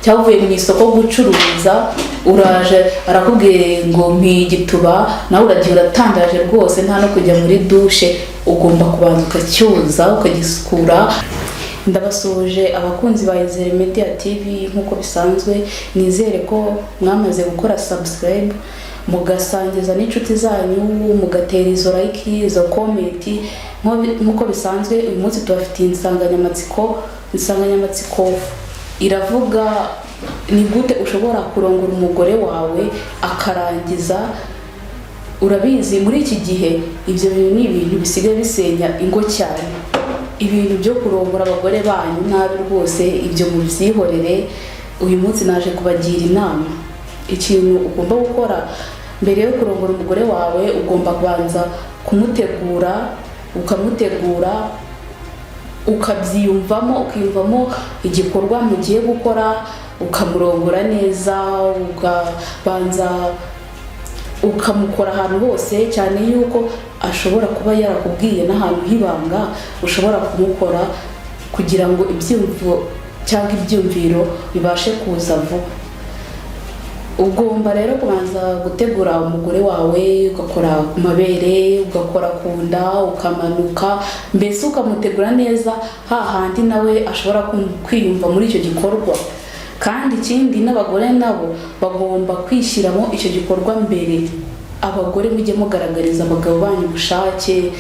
cyangwa uvuye mu isoko gucuruza uraje arakubwiye ngo mpigituba nawe uragiye uratangaje rwose nta no kujya muri dushe ugomba kubanza ukacyoza ukagisukura. Ndabasuje abakunzi ba Izere Media TV nkuko bisanzwe, nizere ko mwamaze gukora subscribe mugasangiza n'inshuti zanyu, mugatera izo like, izo comment. Nkuko bisanzwe uyu munsi tubafitiye insanganyamatsiko iravuga ni gute ushobora kurongora umugore wawe akarangiza. Urabizi muri iki gihe ibyo bintu ni ibintu bisigaye bisenya ingo cyane, ibintu byo kurongora abagore banyu nabi rwose, ibyo mubyihorere. Uyu munsi naje kubagira inama. Ikintu ugomba gukora mbere yo kurongora umugore wawe, ugomba kubanza ukamutegura ukabyiyumvamo, ukiyumvamo igikorwa mugiye gukora, ukamurongora neza, ukabanza ukamukora ahantu hose, cyane yuko ashobora kuba yarakubwiye n'ahantu hibanga ushobora kumukora kugira ngo ibyumviro bibashe kuza vuba. Ugomba rero kubanza gutegura umugore wawe, ugakora ku mabere, ugakora ku nda, ukamanuka, mbese ukamutegura neza hahandi nawe ashobora kwiyumva muri icyo gikorwa. Kandi ikindi n'abagore nabo bagomba kwishyiramo icyo gikorwa mbere. Abagore mujye mugaragariza abagabo banyu ubushake,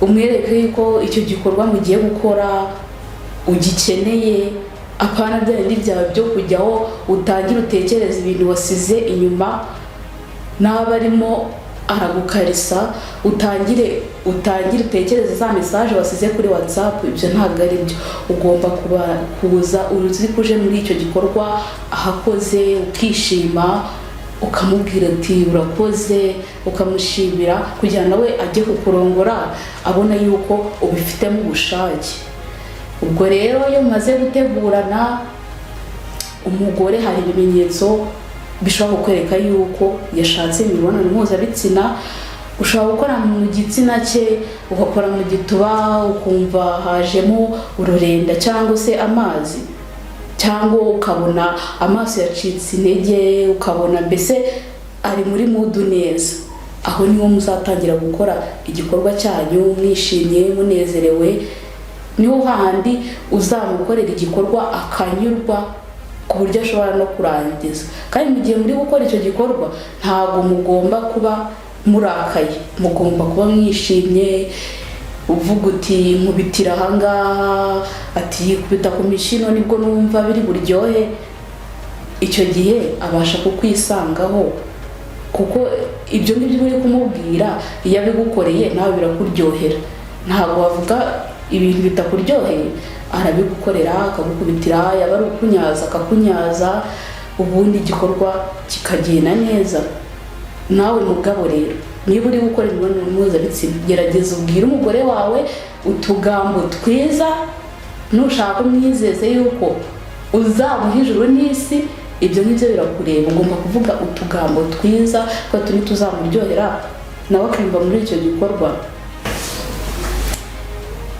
umwereke yuko icyo gikorwa mugiye gukora ugikeneye, apana byari byawe byo kujyaho utangira utekereza ibintu wasize inyuma, naba arimo aragukarisa utangire utekereze za message wasize kuri WhatsApp. Ibyo ntabwo ari byo. Ugomba kuza uruzi kuje muri icyo gikorwa ahakoze, ukishima, ukamubwira ati urakoze, ukamushimira kugira nawe ajye kukurongora abona yuko ubifitemo ubushake. Ubwo rero iyo mumaze gutegurana umugore, hari ibimenyetso bishobora kukwereka yuko yashatse imibonano mpuzabitsina. Ushobora gukora mu gitsina cye, ugakora mu gituba, ukumva hajemo ururenda cyangwa se amazi, cyangwa ukabona amaso yacitse intege, ukabona mbese ari muri mudu neza. Aho niho muzatangira gukora igikorwa cyanyu mwishimye munezerewe. Niho handi uzamukorera igikorwa akanyurwa ku buryo ashobora no kurangiza. Kandi mu gihe muri gukora icyo gikorwa ntabwo mugomba kuba murakaye, mugomba kuba mwishimye, uvuga uti nkubitira ahangaha, ati kubita ku mishino nibwo numva biri buryohe. Icyo gihe abasha kukwisangaho, kuko ibyo ngibyo uri kumubwira iyo abigukoreye nawe birakuryohera. Ntabwo wavuga ibintu bitakuryoheye, arabigukorera akagukubitira, yaba ari ukunyaza akakunyaza, ubundi igikorwa kikagenda neza. Nawe mugabo rero, niba uri gukora imibonano mpuzabitsina, gerageza ubwire umugore wawe utugambo twiza, nushaka umwizeze yuko uzamuha ijuru n'isi. Ibyo ngibyo birakureba. Ugomba kuvuga utugambo twiza ko tuzamuryohera nawe akumva muri icyo gikorwa.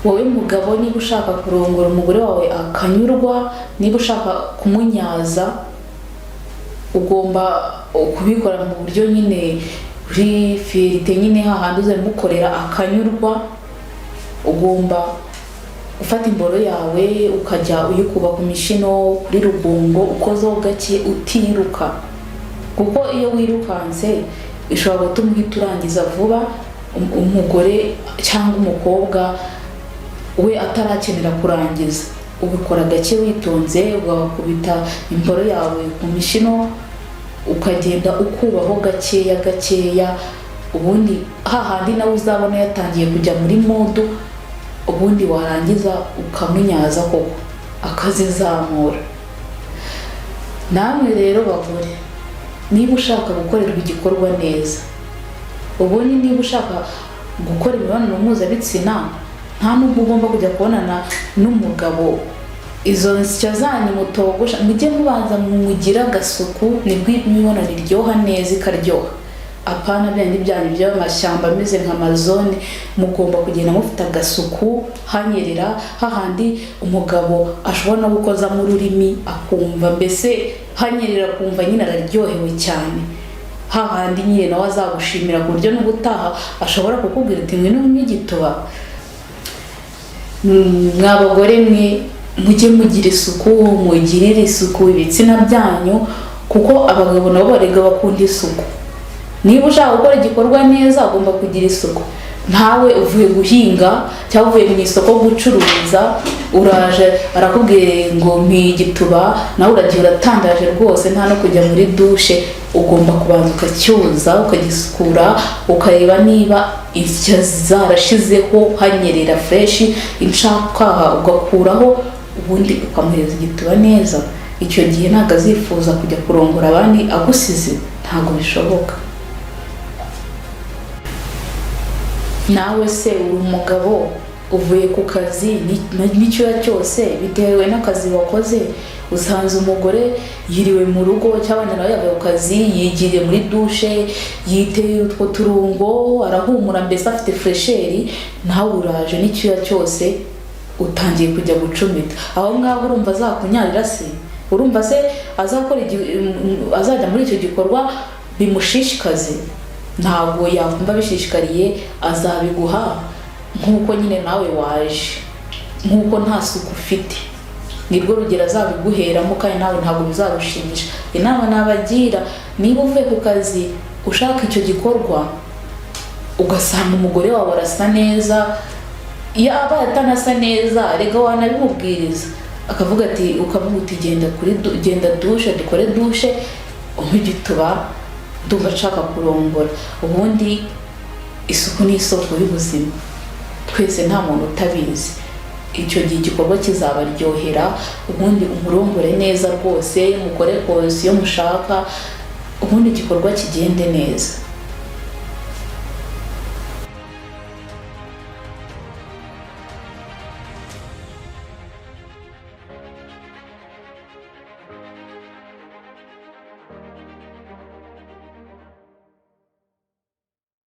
Wowe mugabo, niba ushaka kurongora umugore wawe akanyurwa, niba ushaka kumunyaza, ugomba kubikora mu buryo nyine uri fierite, nyine hahandi uzamukorera akanyurwa. Ugomba gufata imboro yawe ukajya uyikuba ku mishino, kuri rugongo, ukozeho gake utiruka, kuko iyo wirukanse ishobora gutuma uhita urangiza vuba. Umugore cyangwa umukobwa we atarakenera kurangiza. Ubikora gake witonze, ugakubita imboro yawe ku mishino, ukagenda ukubaho gakeya, ubundi hahandi nawe uzabona yatangiye kujya muri modu, ubundi warangiza ukamunyaza koko akazizamura. Namwe rero bagore, niba ushaka gukorerwa igikorwa neza, ubundi niba ushaka gukora imibonano mpuzabitsina, nta nubwo ugomba kujya kubonana n'umugabo. Izo nsya zanyu mutogosha, mujye mubanza mugira agasuku, nibwo imibonano iryoha neza ikaryoha. apana byandi byanyu by'amashyamba ameze nk'amazone, mugomba kugenda mufite agasuku hanyerera, hahandi umugabo ashobora no gukozamo ururimi akumva mbese hanyerera, akumva nyine araryohewe cyane, hahandi nyine nawe azagushimira ku buryo n'ubutaha ashobora kukubwira ati ngwino unywe igituba. Mw'abagore mwe mujye mugira isuku, mugirire isuku ibitsina byanyu, kuko abagabo nabo barega bakunda isuku. Niba ushaka gukora igikorwa neza ugomba kugira isuku. Ntawe uvuye guhinga cyangwa uvuye mu isoko gucuruza, uraje arakubwiye ngo mpigituba, nawe uragiye uratandaje rwose nta no kujya muri dushe. Ugomba kubanza ukacyuza ukagisukura, ukareba niba insya zarashizeho hanyerera fresh, inshaka ugakuraho, ubundi ukamuhereza igituba neza. Icyo gihe ntabwo azifuza kujya kurongora abandi agusize, ntabwo bishoboka. Nawe se uri umugabo uvuye ku kazi n'icyuya cyose bitewe n'akazi wakoze, usanze umugore yiriwe mu rugo cyangwa nawe yavuye ku kazi yigiriye muri dushe, yiteye utwo turungo, arahumura mbese afite fresheri, nawe uraje n'icyuya cyose utangiye kujya gucumita. Aho ngaho urumva azakunyarira se? Urumva se azajya muri icyo gikorwa bimushishikaze? Ntabwo yakumva bishishikariye, azabiguha nk'uko nyine nawe waje, nk'uko nta suku ufite, nibwo rugero azabiguheramo, kandi nawe ntabwo bizagushimisha. Inama nabagira, niba uvuye ku kazi ushaka icyo gikorwa ugasanga umugore wawe arasa neza, yaba atanasa neza rega wanabimubwiriza, akavuga ati ukavuga uti genda dushe, dukore dushe, unywe igituba, ndumva nshaka kurongora. Ubundi isuku ni isoko y'ubuzima, twese nta muntu utabizi. Icyo gihe igikorwa kizabaryohera, ubundi umurongore neza rwose, mukore kose iyo mushaka, ubundi igikorwa kigende neza.